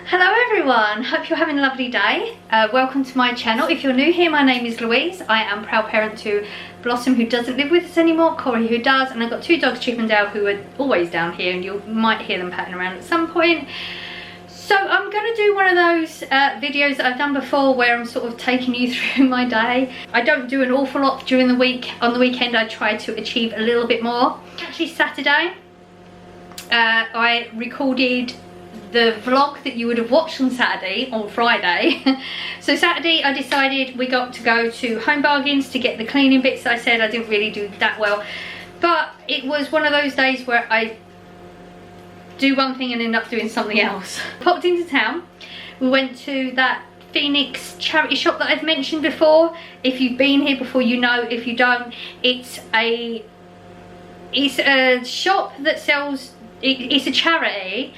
Hello everyone, hope you're having a lovely day. Welcome to my channel. If you're new here, my name is Louise. I am proud parent to Blossom, who doesn't live with us anymore, Corey, who does, and I've got two dogs, Chip and Dale, who are always down here, and you might hear them patting around at some point. So I'm going to do one of those videos that I've done before where I'm sort of taking you through my day. I don't do an awful lot during the week. On the weekend I try to achieve a little bit more. Actually Saturday I recorded the vlog that you would have watched on Saturday or Friday. So Saturday I decided we got to go to Home Bargains to get the cleaning bits that I said I didn't really do that well. But it was one of those days where I do one thing and end up doing something else. Popped into town. We went to that Phoenix charity shop that I've mentioned before. If you've been here before, you know. If you don't, it's a shop that sells, it's a charity.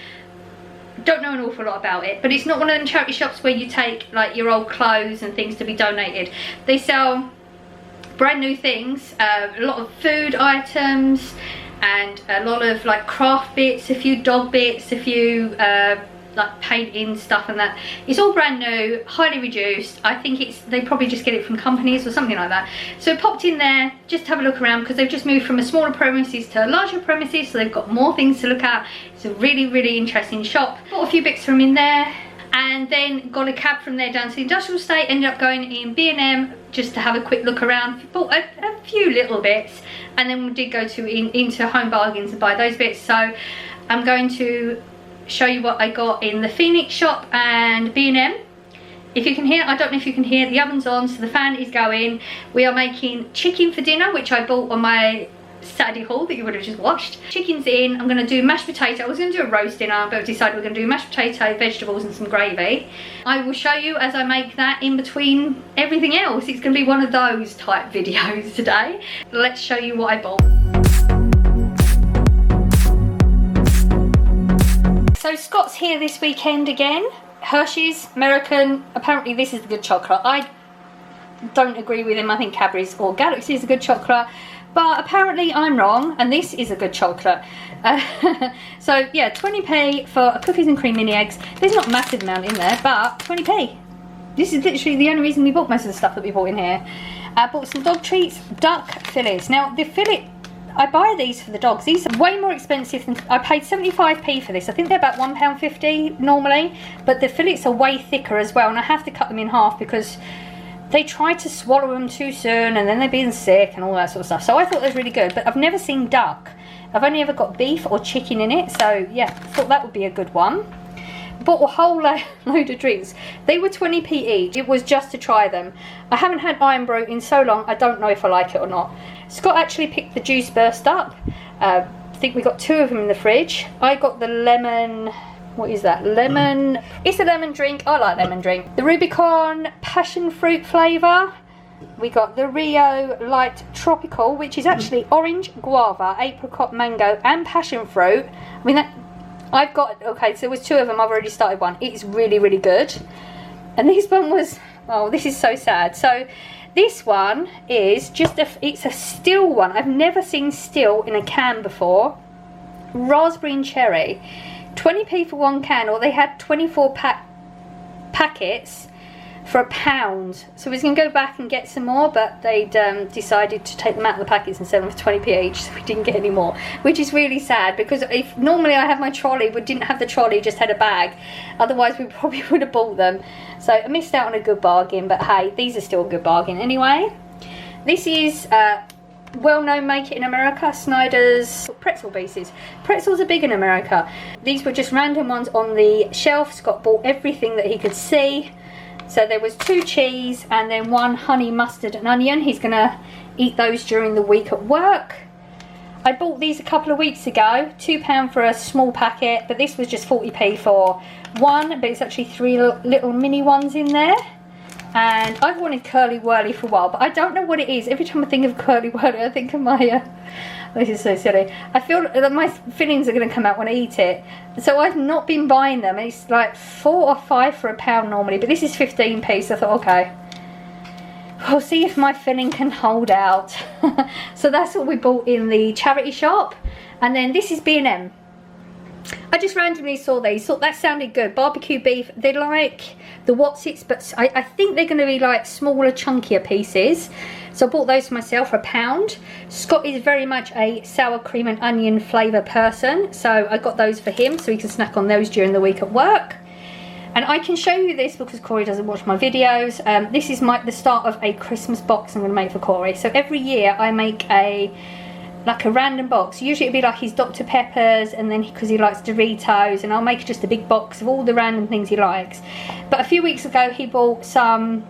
Don't know an awful lot about it, but it's not one of them charity shops where you take like your old clothes and things to be donated. They sell brand new things, a lot of food items and a lot of like craft bits, a few dog bits, a few like painting stuff and that. It's all brand new, highly reduced. I think they probably just get it from companies or something like that. So I popped in there just to have a look around because they've just moved from a smaller premises to a larger premises, so they've got more things to look at. It's a really interesting shop. Bought a few bits from in there and then got a cab from there down to the industrial estate. Ended up going in B&M just to have a quick look around. Bought a few little bits and then we did go into Home Bargains and buy those bits. So I'm going to show you what I got in the Phoenix shop and B&M. If you can hear, I don't know if you can hear, the oven's on, so the fan is going. We are making chicken for dinner, which I bought on my Saturday haul that you would have just watched. Chicken's in. I'm going to do mashed potato. I was going to do a roast dinner, but I've decided we're going to do mashed potato, vegetables and some gravy. I will show you as I make that in between everything else. It's going to be one of those type videos today. Let's show you what I bought. So Scott's here this weekend again. Hershey's, American. Apparently this is the good chocolate. I don't agree with him. I think Cadbury's or Galaxy is a good chocolate. But apparently I'm wrong and this is a good chocolate. So yeah, 20p for cookies and cream mini eggs. There's not a massive amount in there, but 20p. This is literally the only reason we bought most of the stuff that we bought in here. Bought some dog treats, duck fillets. Now the fillet, I buy these for the dogs. These are way more expensive than, I paid 75p for this. I think they're about £1.50 normally, but the fillets are way thicker as well, and I have to cut them in half because they try to swallow them too soon and then they're being sick and all that sort of stuff. So I thought they was really good, but I've never seen duck. I've only ever got beef or chicken in it, so yeah, I thought that would be a good one. Bought a whole load of drinks. They were 20p each. It was just to try them. I haven't had Iron Brew in so long, I don't know if I like it or not. Scott actually picked the Juice Burst up. I think we got two of them in the fridge. I got the lemon, what is that? Lemon, it's a lemon drink. I like lemon drink. The Rubicon passion fruit flavour. We got the Rio Light Tropical, which is actually orange, guava, apricot, mango and passion fruit. I mean, that, I've got, okay, so there was two of them. I've already started one. It's really good. And this one was, oh, this is so sad. So this one is just it's a still one. I've never seen still in a can before. Raspberry and cherry. 20p for one can, or they had 24 packets for £1. So we was going to go back and get some more, but they'd decided to take them out of the packets and sell them for 20p each, so we didn't get any more, which is really sad because if normally I have my trolley, we didn't have the trolley, just had a bag, otherwise we probably would have bought them. So I missed out on a good bargain, but hey, these are still a good bargain anyway. This is well known, make it in America, Snyder's pretzel pieces. Pretzels are big in America. These were just random ones on the shelf. Scott bought everything that he could see. So there was 2 cheese and then 1 honey mustard and onion. He's gonna eat those during the week at work. I bought these a couple of weeks ago, £2 for a small packet, but this was just 40p for one, but it's actually 3 little mini ones in there. And I've wanted Curly Whirly for a while, but I don't know what it is. Every time I think of Curly Whirly, I think of my, this is so silly. I feel that my fillings are going to come out when I eat it. So I've not been buying them. It's like 4 or 5 for £1 normally, but this is 15p, so I thought, okay, we'll see if my filling can hold out. So that's what we bought in the charity shop. And then this is B&M. I just randomly saw these, thought that sounded good. Barbecue beef, they're like the Whatsits, but I think they're going to be like smaller, chunkier pieces. So I bought those for myself for £1. Scott is very much a sour cream and onion flavour person, so I got those for him so he can snack on those during the week at work. And I can show you this because Corey doesn't watch my videos. This is the start of a Christmas box I'm going to make for Corey. So every year I make like a random box. Usually it'd be like his Dr. Peppers, and then because he likes Doritos, and I'll make just a big box of all the random things he likes. But a few weeks ago he bought some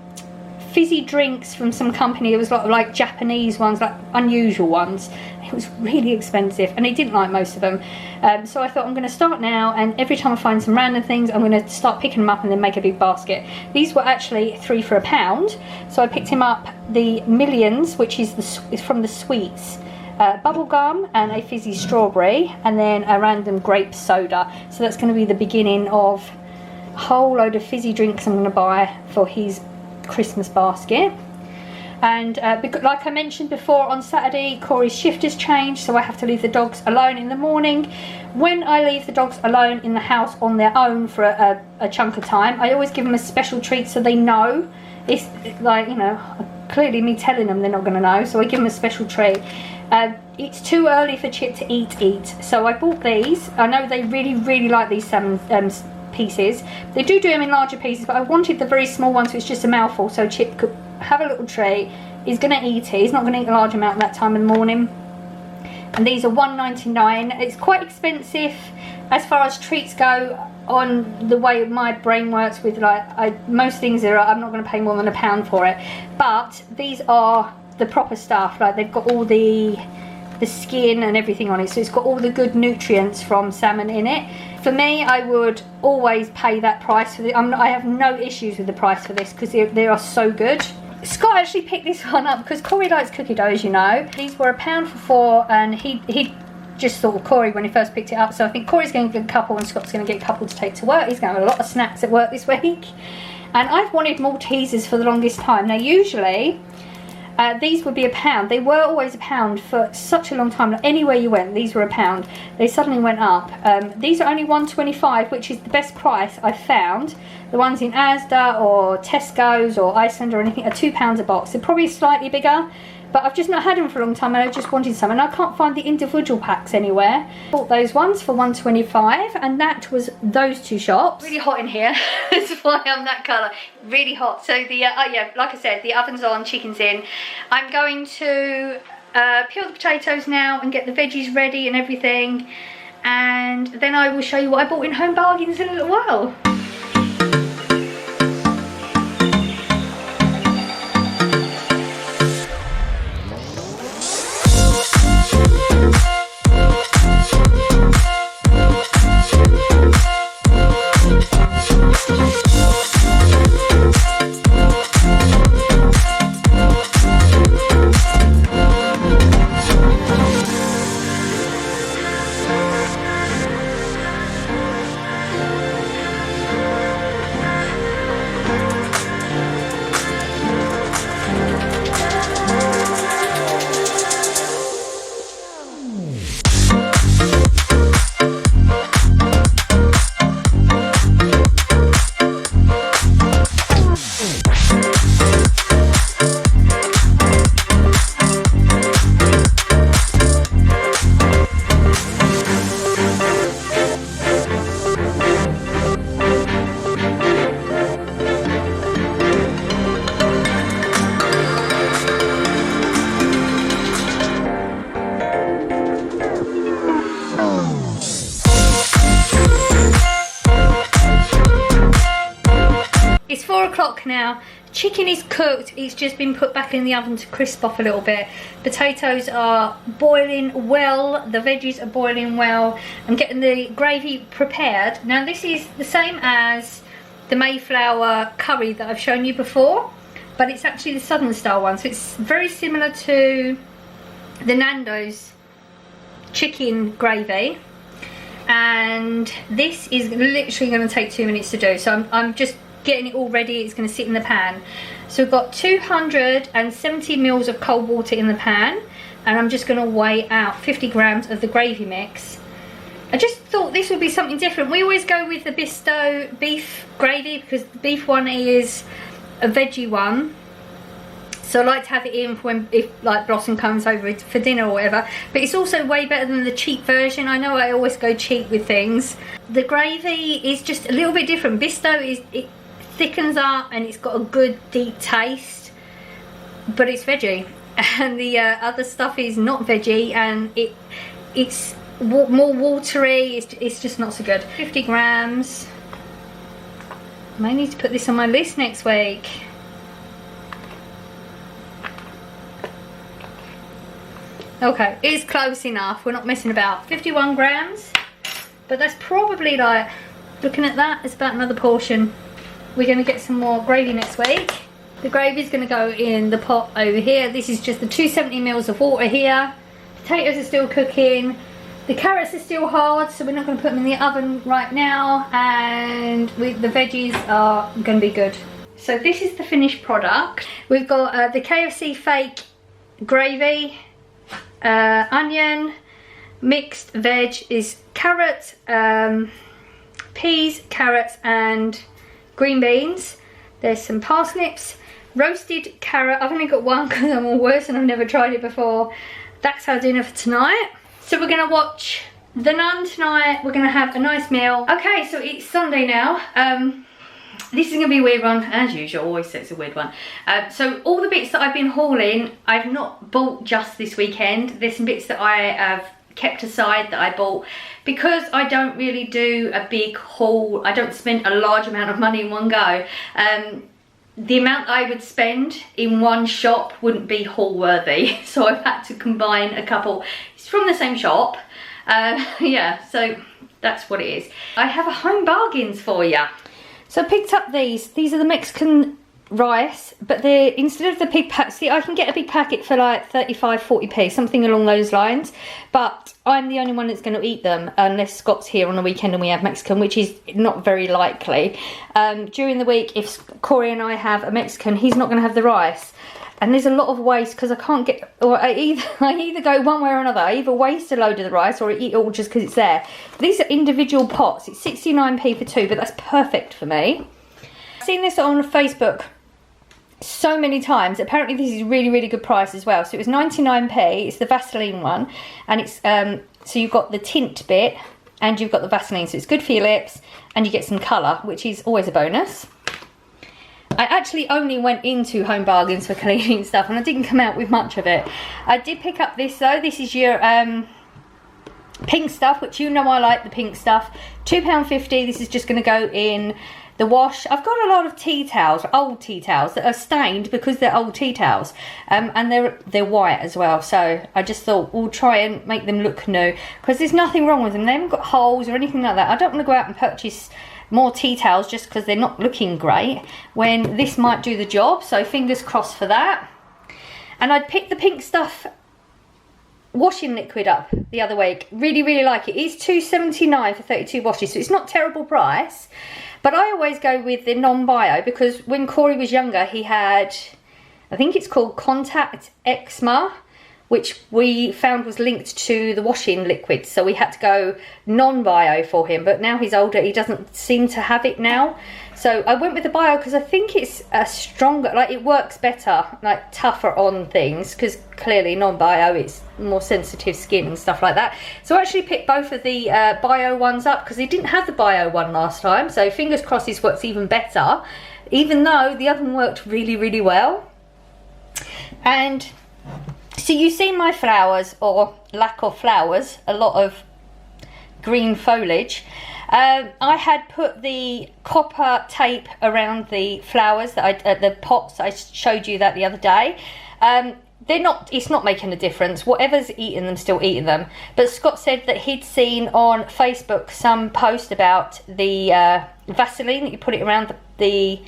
fizzy drinks from some company. It was like Japanese ones, like unusual ones. It was really expensive and he didn't like most of them. So I thought I'm going to start now, and every time I find some random things I'm going to start picking them up and then make a big basket. These were actually 3 for £1, so I picked him up the Millions, which is from the sweets. Bubble gum and a fizzy strawberry, and then a random grape soda. So that's going to be the beginning of a whole load of fizzy drinks I'm going to buy for his Christmas basket. And because, like I mentioned before, on Saturday Corey's shift has changed, so I have to leave the dogs alone in the morning. When I leave the dogs alone in the house on their own for a chunk of time, I always give them a special treat so they know. It's like, you know, clearly me telling them they're not going to know, so I give them a special treat. It's too early for Chip to eat, so I bought these. I know they really like these salmon pieces. They do them in larger pieces, but I wanted the very small ones, so it's just a mouthful, so Chip could have a little treat. He's going to eat it. He's not going to eat a large amount at that time in the morning. And these are $1.99. It's quite expensive as far as treats go. On the way my brain works with, like, most things I'm not going to pay more than £1 for it, but these are the proper stuff. Like, they've got all the skin and everything on it, so it's got all the good nutrients from salmon in it. For me, I would always pay that price for I have no issues with the price for this because they are so good. Scott actually picked this one up because Corey likes cookie dough, as you know. These were £1 for 4, and he just thought of Corey when he first picked it up, so I think Corey's going to get a couple and Scott's going to get a couple to take to work. He's going to have a lot of snacks at work this week. And I've wanted Maltesers for the longest time. Now usually these would be £1. They were always £1 for such a long time. Like, anywhere you went, these were £1. They suddenly went up. These are only $1.25, which is the best price I've found. The ones in Asda or Tesco's or Iceland or anything are £2 a box. They're probably slightly bigger, but I've just not had them for a long time and I just wanted some, and I can't find the individual packs anywhere. Bought those ones for $1.25, and that was those two shops. Really hot in here. That's why I'm that colour. Really hot. So the yeah, like I said, the oven's on, chicken's in. I'm going to peel the potatoes now and get the veggies ready and everything, and then I will show you what I bought in Home Bargains in a little while. It's 4 o'clock now. Chicken is cooked. It's just been put back in the oven to crisp off a little bit. Potatoes are boiling well. The veggies are boiling well. I'm getting the gravy prepared. Now this is the same as the Mayflower curry that I've shown you before, but it's actually the southern style one. So it's very similar to the Nando's chicken gravy. And this is literally going to take 2 minutes to do. So I'm just getting it all ready. It's going to sit in the pan. So we've got 270 mils of cold water in the pan, and I'm just going to weigh out 50 grams of the gravy mix. I just thought this would be something different. We always go with the Bisto beef gravy because the beef one is a veggie one. So I like to have it in for when, if like Blossom comes over for dinner or whatever. But it's also way better than the cheap version. I know I always go cheap with things. The gravy is just a little bit different. Bisto it thickens up and it's got a good deep taste, but it's veggie. And the other stuff is not veggie, and it's more watery. It's just not so good. 50 grams. I may need to put this on my list next week. Okay, it's close enough. We're not messing about. 51 grams, but that's probably, like, looking at that, it's about another portion. We're going to get some more gravy next week. The gravy is going to go in the pot over here. This is just the 270 ml of water here. Potatoes are still cooking. The carrots are still hard, so we're not going to put them in the oven right now. And the veggies are going to be good. So this is the finished product. We've got the KFC fake gravy. Onion, mixed veg is carrot, peas, carrots and green beans. There's some parsnips, roasted carrot. I've only got one because I'm all worse and I've never tried it before. That's our dinner for tonight. So we're going to watch The Nun tonight. We're going to have a nice meal. Okay, so it's Sunday now. This is going to be a weird one, as usual. Always say it's a weird one. So all the bits that I've been hauling, I've not bought just this weekend. There's some bits that I have kept aside that I bought because I don't really do a big haul. I don't spend a large amount of money in one go. The amount I would spend in one shop wouldn't be haul worthy. So I've had to combine a couple. It's from the same shop. Yeah, so that's what it is. I have a Home Bargains for you. So I picked up these. These are the Mexican rice, but they're, instead of the big pack, see, I can get a big packet for like 35-40p, something along those lines, but I'm the only one that's going to eat them unless Scott's here on the weekend and we have Mexican, which is not very likely. During the week, if Corey and I have a Mexican, he's not going to have the rice. And there's a lot of waste because I can't get, or I either go one way or another. I either waste a load of the rice or I eat it all just because it's there. These are individual pots. It's 69p for two, but that's perfect for me. I've seen this on Facebook so many times. Apparently this is really, really good price as well. So it was 99p. It's the Vaseline one. And it's, so you've got the tint bit and you've got the Vaseline. So it's good for your lips and you get some colour, which is always a bonus. I actually only went into Home Bargains for cleaning stuff and I didn't come out with much of it. I did pick up this though. This is your pink stuff, which you know I like the pink stuff. £2.50. This is just going to go in the wash. I've got a lot of tea towels, old tea towels, that are stained because they're old tea towels. And they're white as well. So I just thought we'll try and make them look new. Because there's nothing wrong with them. They haven't got holes or anything like that. I don't want to go out and purchase more tea towels just because they're not looking great when this might do the job, so fingers crossed for that. And I'd picked the pink stuff washing liquid up the other week. Really, really like it. It's $2.79 for 32 washes, so it's not terrible price. But I always go with the non-bio because when Corey was younger, he had, I think it's called contact eczema, which we found was linked to the washing liquid. So we had to go non-bio for him. But now he's older, he doesn't seem to have it now. So I went with the bio because I think it's a stronger, like it works better, like tougher on things. Because clearly non-bio, it's more sensitive skin and stuff like that. So I actually picked both of the bio ones up because they didn't have the bio one last time. So fingers crossed this works even better. Even though the other one worked really, really well. And so you see my flowers, or lack of flowers, a lot of green foliage. I had put the copper tape around the flowers, that the pots. I showed you that the other day. They're not, it's not making a difference. Whatever's eating them, still eating them. But Scott said that he'd seen on Facebook some post about the Vaseline, that you put it around the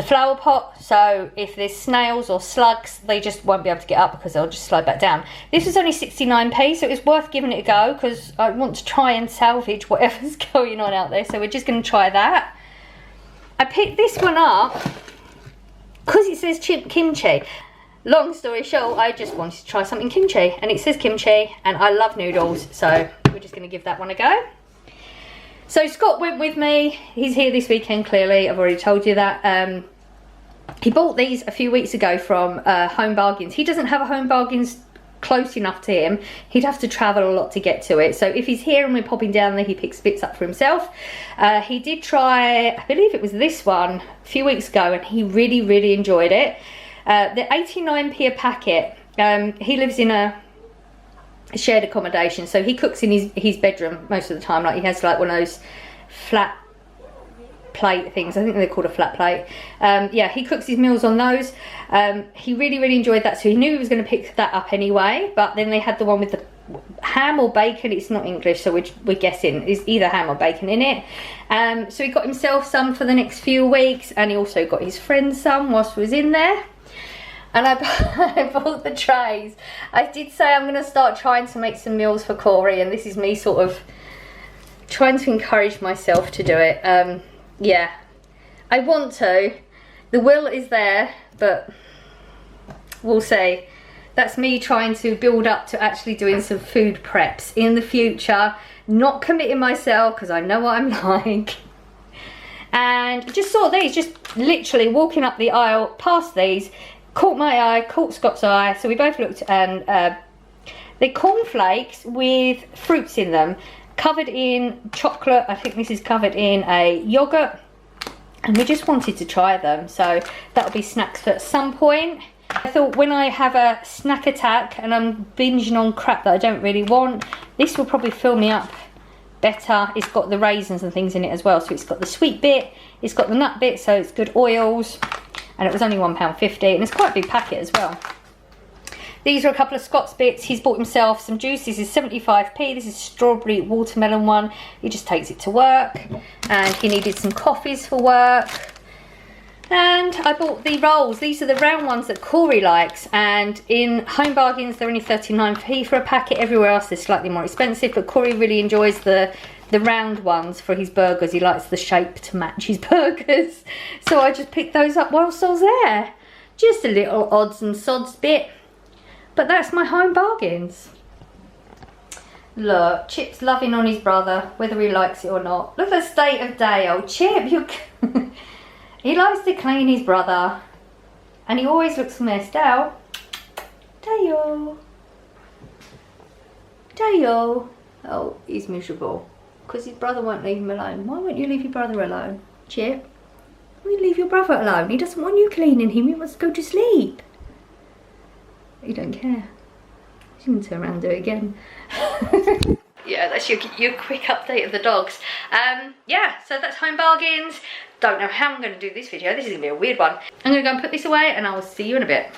flower pot, so if there's snails or slugs, they just won't be able to get up because they'll just slide back down. This was only 69p, so it's worth giving it a go because I want to try and salvage whatever's going on out there, so we're just going to try that. I picked this one up because it says kimchi. Long story short, I just wanted to try something kimchi, and it says kimchi, and I love noodles, so we're just going to give that one a go. So Scott went with me. He's here this weekend, clearly. I've already told you that. He bought these a few weeks ago from Home Bargains. He doesn't have a Home Bargains close enough to him. He'd have to travel a lot to get to it. So if he's here and we're popping down there, he picks bits up for himself. He did try, I believe it was this one, a few weeks ago, and he really, really enjoyed it. The 89p a packet. He lives in a shared accommodation, so he cooks in his bedroom most of the time. Like, he has like one of those flat plate things. I think they're called a flat plate. Yeah, he cooks his meals on those. He really, really enjoyed that, so he knew he was going to pick that up anyway. But then they had the one with the ham or bacon. It's not English, so we're guessing it's either ham or bacon in it. So he got himself some for the next few weeks, and he also got his friend some whilst he was in there. And I bought the trays. I did say I'm going to start trying to make some meals for Corey, and this is me sort of trying to encourage myself to do it. Yeah, I want to. The will is there, but we'll see. That's me trying to build up to actually doing some food preps in the future. Not committing myself, because I know what I'm like. And just saw these, just literally walking up the aisle past these. Caught my eye, caught Scott's eye, so we both looked, and they're cornflakes with fruits in them, covered in chocolate. I think this is covered in a yogurt, and we just wanted to try them, so that'll be snacks for at some point. I thought when I have a snack attack and I'm binging on crap that I don't really want, this will probably fill me up better. It's got the raisins and things in it as well, so it's got the sweet bit, it's got the nut bit, so it's good oils. And it was only £1.50, and it's quite a big packet as well. These are a couple of Scott's bits. He's bought himself some juice. This is 75p. This is strawberry watermelon one. He just takes it to work. And he needed some coffees for work. And I bought the rolls. These are the round ones that Corey likes. And in Home Bargains, they're only 39p for a packet. Everywhere else, they're slightly more expensive. But Corey really enjoys the round ones for his burgers. He likes the shape to match his burgers. So I just picked those up whilst I was there. Just a little odds and sods bit. But that's my Home Bargains. Look, Chip's loving on his brother, whether he likes it or not. Look at the state of Dale. Chip, he likes to clean his brother. And he always looks messed out. Dale. Dale. Oh, he's miserable. Because his brother won't leave him alone. Why won't you leave your brother alone, Chip? Why won't you leave your brother alone? He doesn't want you cleaning him. He wants to go to sleep. You don't care. He's going to turn around and do it again. Yeah, that's your quick update of the dogs. Yeah, so that's Home Bargains. Don't know how I'm going to do this video. This is going to be a weird one. I'm going to go and put this away, and I will see you in a bit.